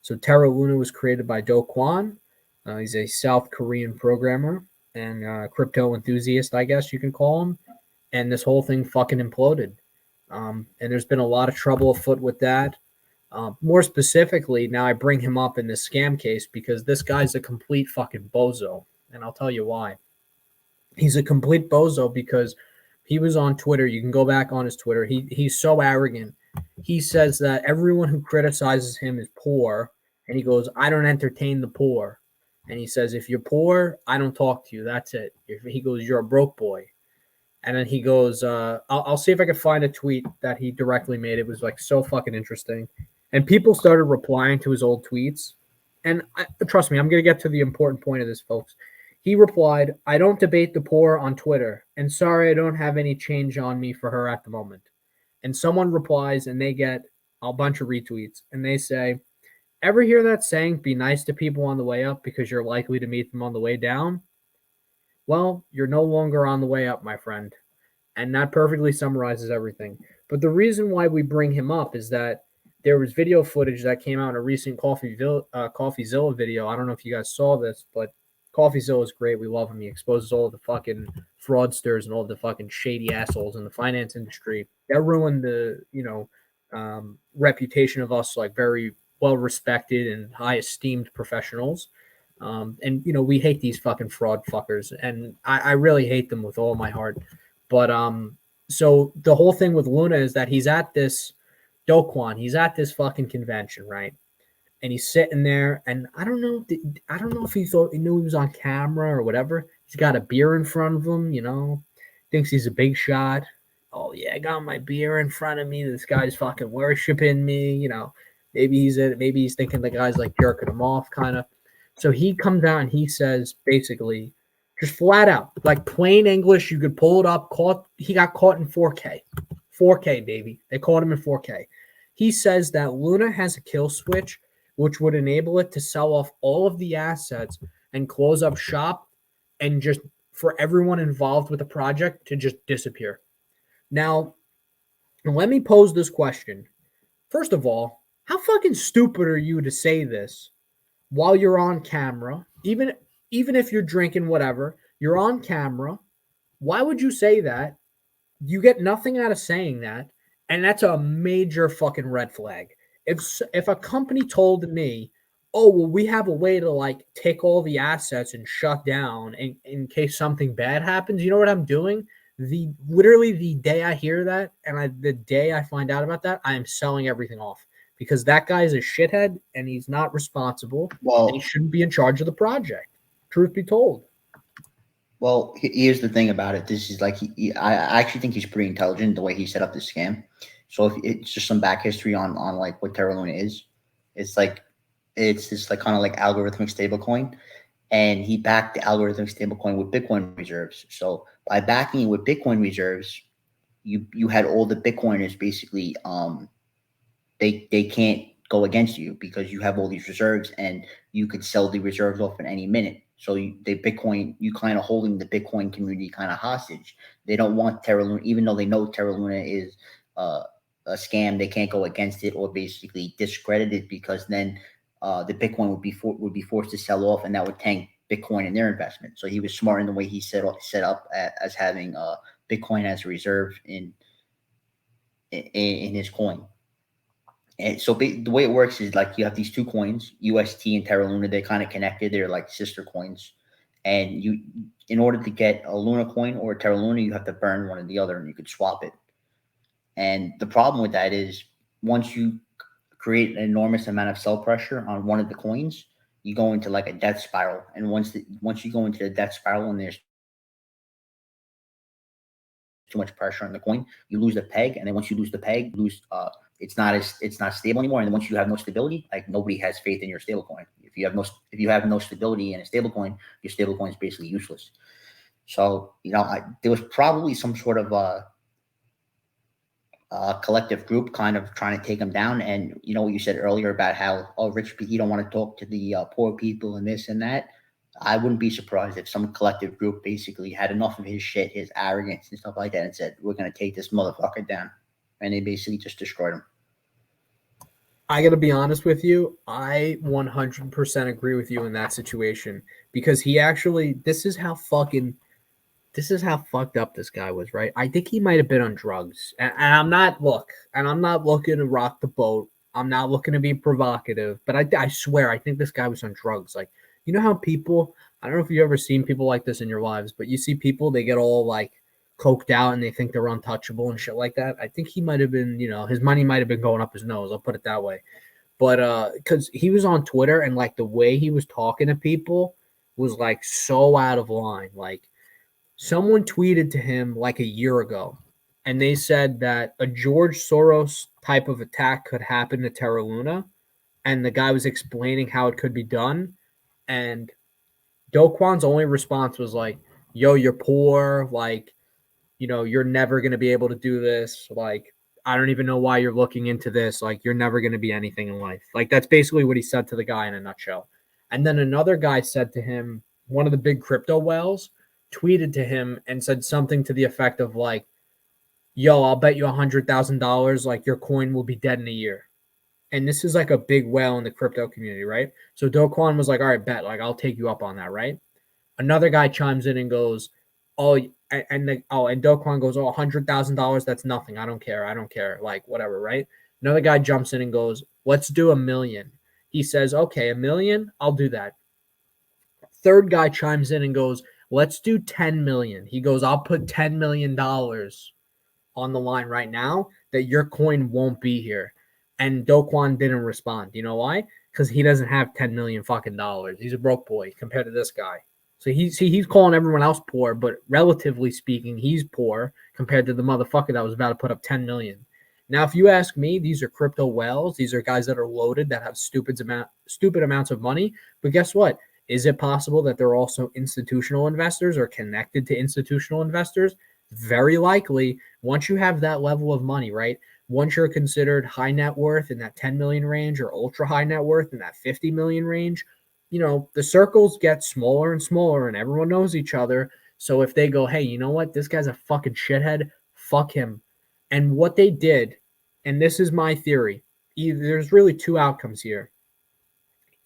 So Terra Luna was created by Do Kwon. He's a South Korean programmer and crypto enthusiast, I guess you can call him. And this whole thing fucking imploded. And there's been a lot of trouble afoot with that. More specifically, now I bring him up in this scam case because this guy's a complete fucking bozo. And I'll tell you why. He's a complete bozo because he was on Twitter. You can go back on his Twitter. He's so arrogant. He says that everyone who criticizes him is poor. And he goes, I don't entertain the poor. And he says, if you're poor, I don't talk to you. That's it. He goes, you're a broke boy. And then he goes, I'll see if I can find a tweet that he directly made. It was like so fucking interesting. And people started replying to his old tweets. And trust me, I'm going to get to the important point of this, folks. He replied, I don't debate the poor on Twitter. And sorry, I don't have any change on me for her at the moment. And someone replies and they get a bunch of retweets. And they say, ever hear that saying, be nice to people on the way up because you're likely to meet them on the way down? Well, you're no longer on the way up, my friend. And that perfectly summarizes everything. But the reason why we bring him up is that there was video footage that came out in a recent CoffeeZilla video. I don't know if you guys saw this, but CoffeeZilla is great. We love him. He exposes all the fucking fraudsters and all the fucking shady assholes in the finance industry. That ruined the, reputation of us like very well respected and high esteemed professionals. And we hate these fucking fraud fuckers, and I really hate them with all my heart. But so the whole thing with Luna is that he's at this Do Kwon, he's at this fucking convention, right? And he's sitting there, and I don't know if he knew he was on camera or whatever. He's got a beer in front of him, thinks he's a big shot. Oh yeah, I got my beer in front of me. This guy's fucking worshiping me, Maybe he's thinking the guy's like jerking him off, kind of. So he comes out and he says basically, just flat out, like plain English, you could pull it up. He got caught in 4K. 4K, baby. They caught him in 4K. He says that Luna has a kill switch, which would enable it to sell off all of the assets and close up shop and just for everyone involved with the project to just disappear. Now, let me pose this question. First of all, how fucking stupid are you to say this while you're on camera, even if you're drinking, whatever, you're on camera. Why would you say that? You get nothing out of saying that, and that's a major fucking red flag. If a company told me, oh, well, we have a way to like take all the assets and shut down in case something bad happens, you know what I'm doing? Literally the day I hear that and the day I find out about that, I am selling everything off. Because that guy is a shithead and he's not responsible. Well, and he shouldn't be in charge of the project. Truth be told. Well, here's the thing about it. This is like I actually think he's pretty intelligent the way he set up the scam. So if it's just some back history on like what Terra Luna is, it's this like kind of like algorithmic stablecoin, and he backed the algorithmic stablecoin with Bitcoin reserves. So by backing it with Bitcoin reserves, you had all the Bitcoiners basically they can't go against you because you have all these reserves and you could sell the reserves off at any minute. So you kind of holding the Bitcoin community kind of hostage. They don't want Terra Luna, even though they know Terra Luna is a scam. They can't go against it or basically discredit it because then the Bitcoin would be forced to sell off, and that would tank Bitcoin in their investment. So he was smart in the way he set up as having Bitcoin as a reserve in his coin. And so the way it works is like you have these two coins, UST and Terra Luna. They're kind of connected. They're like sister coins. And in order to get a Luna coin or a Terra Luna, you have to burn one or the other, and you could swap it. And the problem with that is once you create an enormous amount of sell pressure on one of the coins, you go into like a death spiral. And once you go into the death spiral and there's too much pressure on the coin, you lose the peg, and then once you lose the peg, it's not stable anymore. And then once you have no stability, like nobody has faith in your stable coin. If you have no stability in a stable coin, your stable coin is basically useless. So there was probably some sort of collective group kind of trying to take them down. And what you said earlier about how rich people, you don't want to talk to the poor people and this and that. I wouldn't be surprised if some collective group basically had enough of his shit, his arrogance and stuff like that, and said, we're going to take this motherfucker down. And they basically just destroyed him. I got to be honest with you. I 100% agree with you in that situation because he actually, this is how fucked up this guy was, right? I think he might have been on drugs. And I'm not looking to rock the boat. I'm not looking to be provocative, but I swear, I think this guy was on drugs. Like, you know how people, I don't know if you've ever seen people like this in your lives, but you see people, they get all like coked out and they think they're untouchable and shit like that. I think he might have been, his money might have been going up his nose. I'll put it that way. But because he was on Twitter and like the way he was talking to people was like so out of line. Like, someone tweeted to him like a year ago, and they said that a George Soros type of attack could happen to Terra Luna, and the guy was explaining how it could be done, and Do Kwon's only response was like, "Yo, you're poor. Like, you're never gonna be able to do this. Like, I don't even know why you're looking into this. Like, you're never gonna be anything in life." Like, that's basically what he said to the guy in a nutshell. And then another guy said to him, one of the big crypto whales tweeted to him and said something to the effect of like, "Yo, I'll bet you $100,000 like your coin will be dead in a year." And this is like a big whale in the crypto community, right? So Do Kwon was like, "All right, bet. Like, I'll take you up on that, right?" Another guy chimes in and goes, "Oh, and Do Kwon goes, oh, $100,000. That's nothing. I don't care. I don't care. Like, whatever, right?" Another guy jumps in and goes, "Let's do 1 million." He says, "Okay, 1 million. I'll do that." Third guy chimes in and goes, "Let's do 10 million." He goes, "I'll put $10 million on the line right now that your coin won't be here." And Do Kwon didn't respond. You know why? Because he doesn't have 10 million fucking dollars. He's a broke boy compared to this guy. So he's calling everyone else poor, but relatively speaking, he's poor compared to the motherfucker that was about to put up 10 million. Now, if you ask me, these are crypto whales. These are guys that are loaded that have stupid amounts of money. But guess what? Is it possible that they're also institutional investors or connected to institutional investors? Very likely. Once you have that level of money, right? Once you're considered high net worth in that 10 million range or ultra high net worth in that 50 million range, the circles get smaller and smaller and everyone knows each other. So if they go, "Hey, you know what? This guy's a fucking shithead. Fuck him." And what they did, and this is my theory, there's really two outcomes here.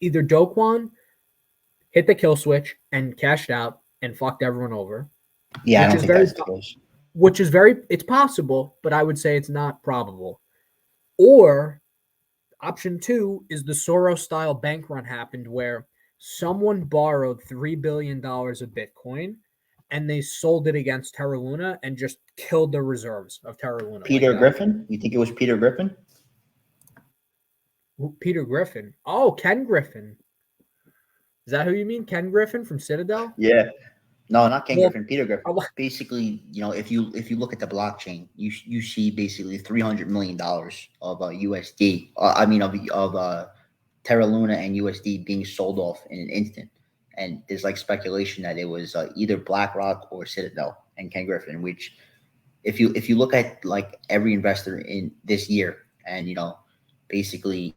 Either Do Kwon hit the kill switch and cashed out and fucked everyone over, Yeah, I which don't is think very that's the case. it's possible, but I would say it's not probable. Or option two is the Soros style bank run happened where someone borrowed $3 billion of Bitcoin and they sold it against Terra Luna and just killed the reserves of Terra Luna like Peter that. Griffin? You think it was Peter Griffin? Peter Griffin. Oh, Ken Griffin. Is that who you mean? Ken Griffin from Citadel? Yeah. No, not Ken Well, Griffin. Peter Griffin. Basically, if you look at the blockchain, you see basically $300 million of USD. I mean of Terra Luna and USD being sold off in an instant. And there's like speculation that it was either BlackRock or Citadel and Ken Griffin. Which, if you look at like every investor in this year, and basically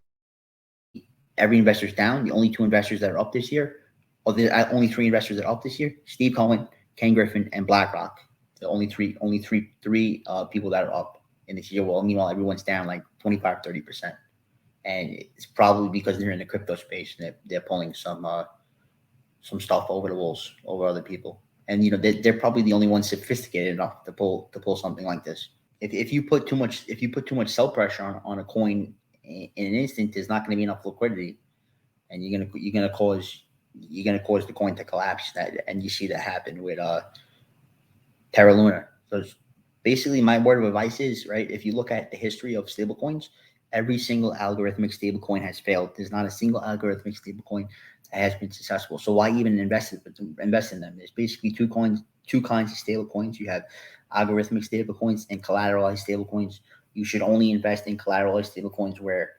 every investor's down. The only two investors that are up this year, or the only three investors that are up this year: Steve Cohen, Ken Griffin, and BlackRock. The only three people that are up in this year. Well, meanwhile, everyone's down like 25-30%, and it's probably because they're in the crypto space and they're pulling some stuff over the walls over other people. And they're probably the only ones sophisticated enough to pull something like this. If you put too much sell pressure on a coin in an instant, there's not going to be enough liquidity, and you're gonna cause the coin to collapse. And you see that happen with Terra Luna. So basically, my word of advice is, right, if you look at the history of stablecoins, every single algorithmic stablecoin has failed. There's not a single algorithmic stablecoin that has been successful. So why even invest in them? There's basically two kinds of stablecoins. You have algorithmic stablecoins and collateralized stablecoins. You should only invest in collateralized stablecoins where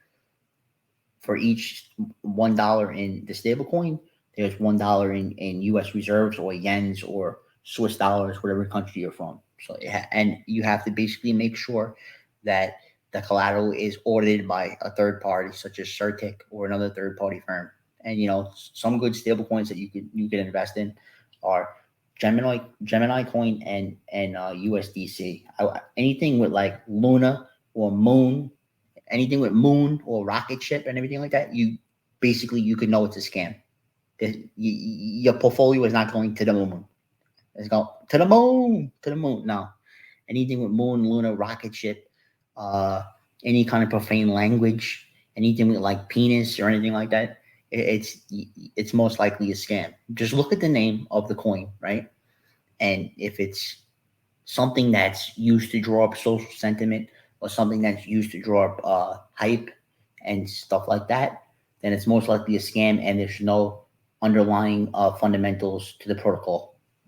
for each $1 in the stablecoin, there's $1 in U.S. reserves or yens or Swiss dollars, whatever country you're from. So and you have to basically make sure that the collateral is audited by a third party, such as Certic or another third party firm. And some good stablecoins that you can invest in are Gemini Coin and USDC. Anything with like Luna or Moon anything with moon or rocket ship and everything like that, you basically you could know it's a scam. Your portfolio is not going to the moon. It's going to the moon, to the moon. No, anything with moon, lunar, rocket ship, uh, any kind of profane language, anything with like penis or anything like that, it's most likely a scam. Just look at the name of the coin, right? And if it's something that's used to draw up social sentiment or something that's used to draw up hype and stuff like that, then it's most likely a scam and there's no underlying fundamentals to the protocol.